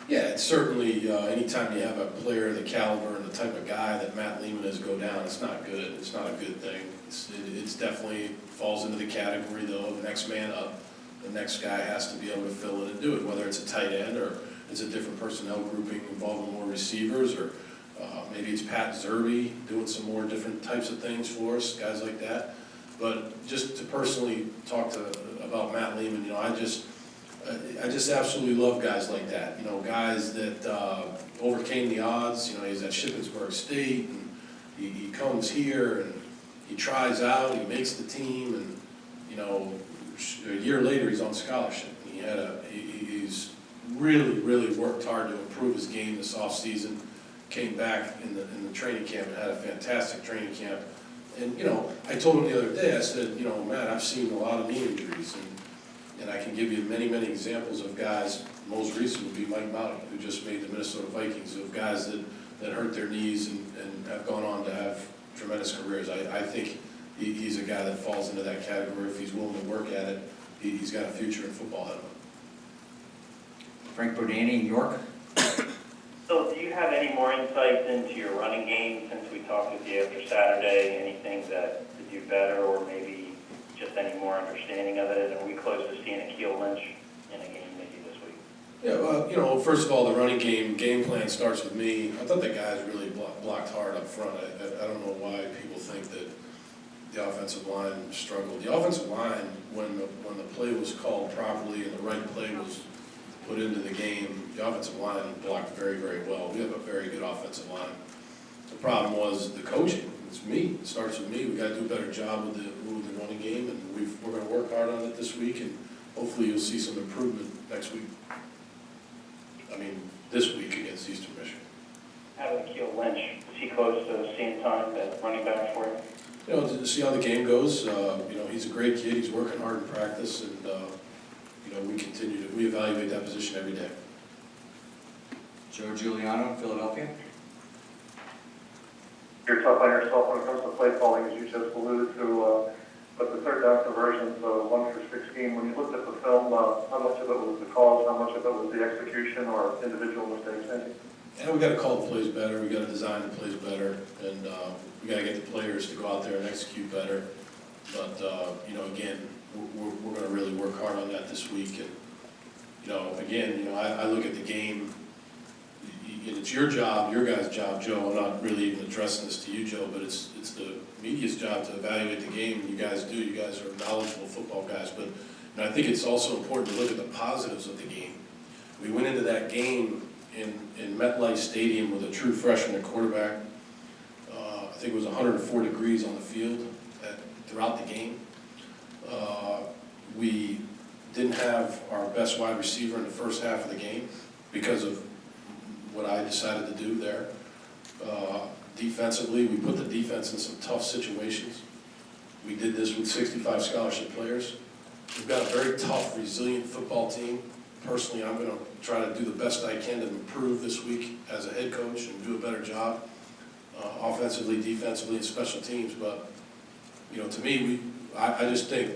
Yeah, it's certainly, anytime you have a player of the caliber and the type of guy that Matt Lehman is go down, it's not good. It's not a good thing. It's definitely falls into the category, though, of next man up. The next guy has to be able to fill in and do it, whether it's a tight end or it's a different personnel grouping involving more receivers, or maybe it's Pat Zerbe doing some more different types of things for us, guys like that. But just to personally talk about Matt Lehman, I just absolutely love guys like that. Guys that overcame the odds. He's at Shippensburg State, and he comes here and he tries out, he makes the team, and a year later he's on scholarship. He's really worked hard to improve his game this offseason. Came back in the training camp and had a fantastic training camp. And I told him the other day, I said, Matt, I've seen a lot of knee injuries, and I can give you many examples of guys. Most recent would be Mike Mouty, who just made the Minnesota Vikings, of guys that hurt their knees and have gone on to have tremendous careers. I think he's a guy that falls into that category. If he's willing to work at it, he's got a future in football ahead of him. Frank Bodani in York. So do you have any more insights into your running game since we talked with you after Saturday? Anything that to do better, or maybe just any more understanding of it? And are we close to seeing Akeel Lynch in a game maybe this week? Yeah, well, first of all, the running game plan starts with me. I thought the guys really blocked hard up front. I don't know why people think that the offensive line struggled. The offensive line, when the play was called properly and the right play was put into the game, the offensive line blocked very well. We have a very good offensive line. The problem was the coaching. It's me. It starts with me. We got to do a better job with the running game, and we're going to work hard on it this week, and hopefully you'll see some improvement next week. This week against Eastern Michigan. Having Akeel Lynch, is he close to seeing time at running back for you? To see how the game goes. He's a great kid. He's working hard in practice, and we evaluate that position every day. Joe Giuliano, Philadelphia. You're tough on yourself when it comes to play calling, as you just alluded to, but the third down conversions, 1 for 16, when you looked at the film, how much of it was the calls, how much of it was the execution or individual mistakes? Yeah, we got to call the plays better. We got to design the plays better, and we got to get the players to go out there and execute better. But again, we're going to really work hard on that this week. And I look at the game. It's your job, your guys' job, Joe. I'm not really even addressing this to you, Joe, but it's the media's job to evaluate the game, and you guys do. You guys are knowledgeable football guys, but I think it's also important to look at the positives of the game. We went into that game in MetLife Stadium with a true freshman at quarterback. I think it was 104 degrees on the field throughout the game. We didn't have our best wide receiver in the first half of the game because of what I decided to do there. Defensively, we put the defense in some tough situations. We did this with 65 scholarship players. We've got a very tough, resilient football team. Personally, I'm going to try to do the best I can to improve this week as a head coach and do a better job, offensively, defensively, and special teams. But, to me, I just think,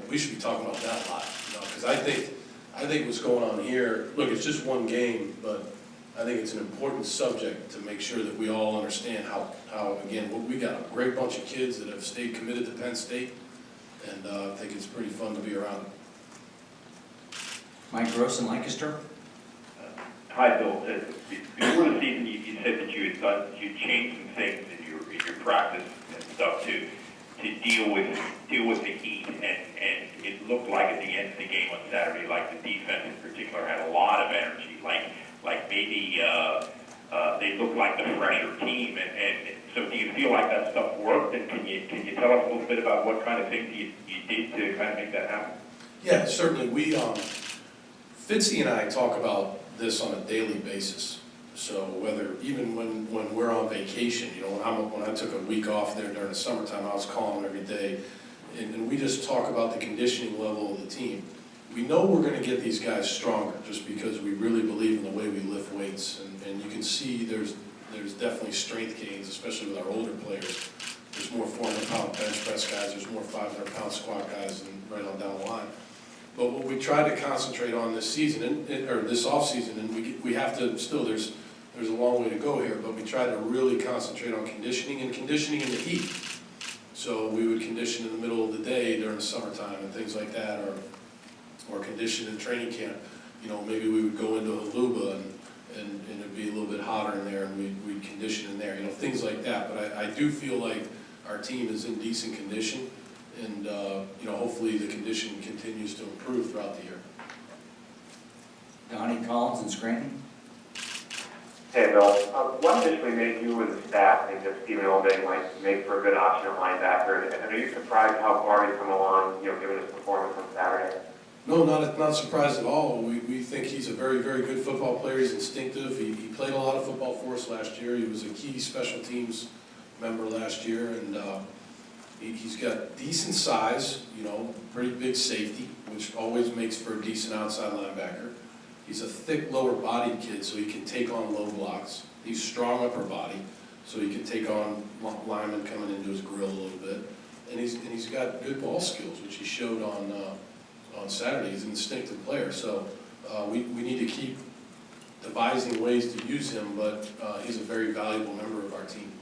we should be talking about that a lot, because I think what's going on here, look, it's just one game, but I think it's an important subject to make sure that we all understand how again, we got a great bunch of kids that have stayed committed to Penn State, and I think it's pretty fun to be around. Mike Gross in Lancaster. Hi, Bill. Before the season, you said that you changed some things in your practice and stuff to deal with the heat, and it looked like at the end of the game on Saturday, like the defense in particular had a lot of energy, like maybe they looked like the fresher team, and so do you feel like that stuff worked? And can you tell us a little bit about what kind of things you did to kind of make that happen? Yeah, certainly. We Fitzy and I talk about this on a daily basis. So whether even when we're on vacation, when I took a week off there during the summertime, I was calling him every day, and we just talk about the conditioning level of the team. We know we're going to get these guys stronger just because we really believe in the way we lift weights, and you can see there's definitely strength gains, especially with our older players. There's more 400-pound bench press guys, there's more 500-pound squat guys, and right on down the line. But what we tried to concentrate on this season, or this offseason, and we have to still, there's a long way to go here, but we tried to really concentrate on conditioning and conditioning in the heat. So we would condition in the middle of the day during the summertime and things like that, or condition in training camp. You know, maybe we would go into Aluba and it'd be a little bit hotter in there, and we'd condition in there, you know, things like that. But I do feel like our team is in decent condition, and, you know, hopefully the condition continues to improve throughout the year. Donnie Collins in Scranton. Hey, Bill. What additionally made you and the staff think that Stephen Olday might make for a good option at linebacker? And are you surprised how far he's come along, you know, given his performance on Saturday? No, not surprised at all. We think he's a very, very good football player. He's instinctive. He played a lot of football for us last year. He was a key special teams member last year, and he's got decent size, you know, pretty big safety, which always makes for a decent outside linebacker. He's a thick lower bodied kid, so he can take on low blocks. He's strong upper body, so he can take on linemen coming into his grill a little bit. And he's got good ball skills, which he showed on Saturday. He's an instinctive player, so we need to keep devising ways to use him, but he's a very valuable member of our team.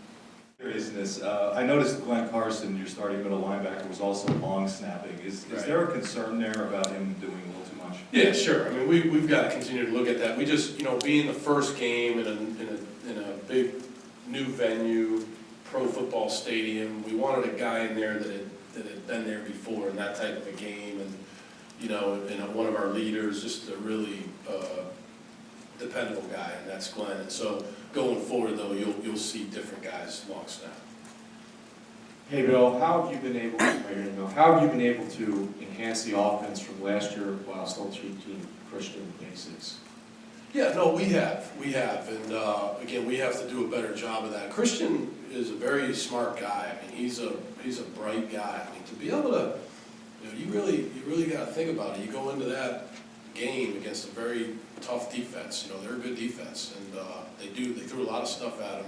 Seriousness, I noticed Glenn Carson, your starting middle linebacker, was also long snapping. Is Right. there a concern there about him doing a little too much? Yeah, sure. I mean, we've got to continue to look at that. We just, you know, being the first game in a big new venue, pro football stadium, we wanted a guy in there that had been there before in that type of a game, and you know, and one of our leaders, just a really dependable guy, and that's Glenn. And so going forward, though, you'll see different guys long snap. Hey Bill, how have you been able to enhance the offense from last year while still teaching Christian basics? Yeah, no, we have, and again, we have to do a better job of that. Christian is a very smart guy. I mean, he's a bright guy. I mean, to be able to, you know, you really got to think about it. You go into that game against a very tough defense. You know, they're a good defense, and they threw a lot of stuff at him,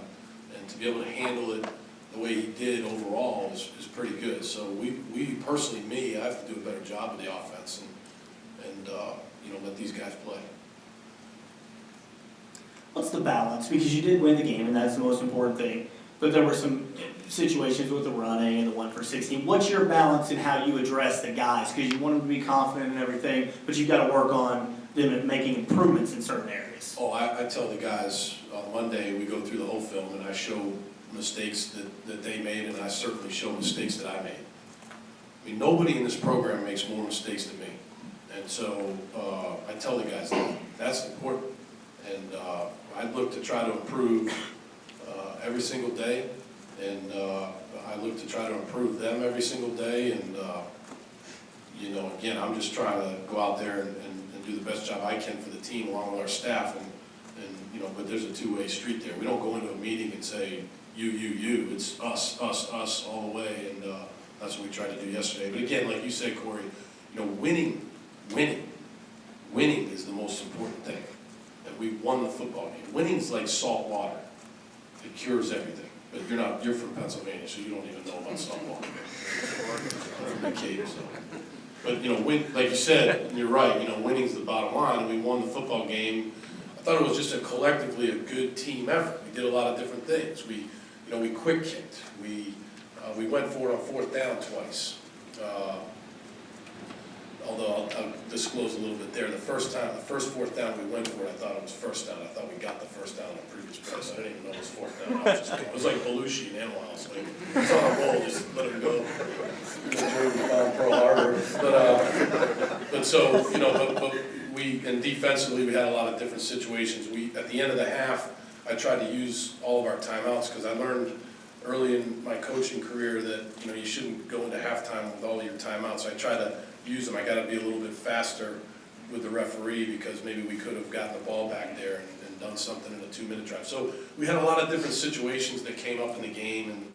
and to be able to handle it the way he did overall is pretty good. So we personally, I have to do a better job of the offense and you know, let these guys play. What's the balance? Because you did win the game, and that's the most important thing. But there were some situations with the running and the 1 for 16. What's your balance in how you address the guys? Because you want them to be confident and everything, but you've got to work on them making improvements in certain areas. Oh, I tell the guys on Monday, we go through the whole film, and I show mistakes that they made, and I certainly show mistakes that I made. I mean, nobody in this program makes more mistakes than me. And so I tell the guys that's important. And I look to try to improve every single day, and I look to try to improve them every single day. And you know, again, I'm just trying to go out there and do the best job I can for the team along with our staff. And you know, but there's a two-way street there. We don't go into a meeting and say you. It's us all the way, and that's what we tried to do yesterday. But again, like you said, Corey, you know, winning is the most important thing. That we won the football game. Winning's like salt water. It cures everything. But you're from Pennsylvania, so you don't even know about salt water. From the Cape, so. But you know, like you said, and you're right, you know, winning's the bottom line, and we won the football game. I thought it was just collectively a good team effort. We did a lot of different things. We quick kicked. We went for it on 4th down twice. Although I'll disclose a little bit there. The first 4th down we went for it, I thought it was 1st down. I thought we got the 1st down in the previous place. I didn't even know it was 4th down. It was like Belushi and Animal House. Like, it's on a roll, just let him go. Pearl Harbor. But so, you know, but and defensively we had a lot of different situations. At the end of the half, I tried to use all of our timeouts because I learned early in my coaching career that, you know, you shouldn't go into halftime with all your timeouts. So I try to use them. I got to be a little bit faster with the referee because maybe we could have gotten the ball back there and done something in a 2-minute drive. So we had a lot of different situations that came up in the game, and